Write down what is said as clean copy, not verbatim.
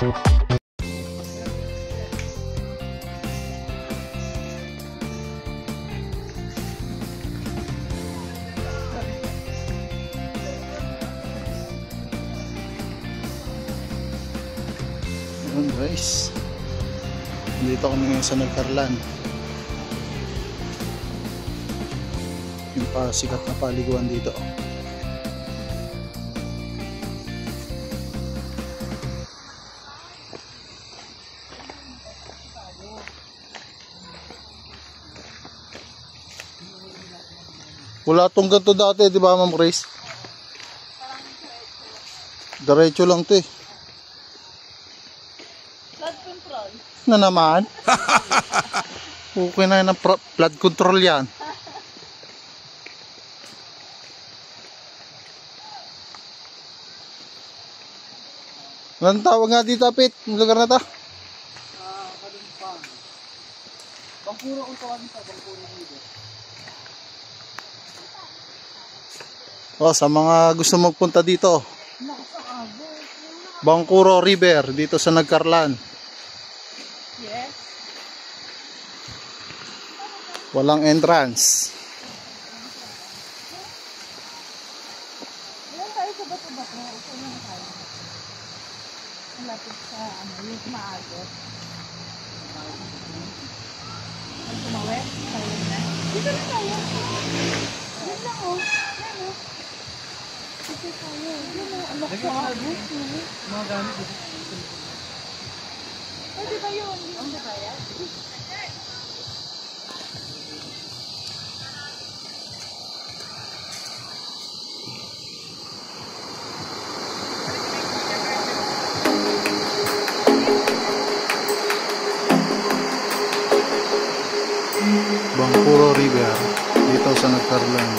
Yun guys, dito kami ngayon sa Nagcarlan, yung sikat na paliguan dito. Wala tong ganito dati, di ba Ma'am Grace? Diretso lang to eh. Flood control. Na naman? Okay na yun ang flood control yan. Anong tawag nga dito, Pit? Ang lugar na to? Kalumpang. Bangkuro ang tawagin sa Bangkuro dito. Sa mga gusto magpunta dito, Bangkuro River, dito sa Nagcarlan. Yes. Walang entrance. Ilan tayo sa bato-bato? Ito lang tayo. Malapit sa yung maagot. Ang tumawet, tayo na. Dito na tayo. Yan lang o. Yan o. Dito tayo. Yan o. Anak sa agos. Mga gamit dito. Pwede ba yun? Ang kaya? Bangkuro River, dito sa Nagcarlan.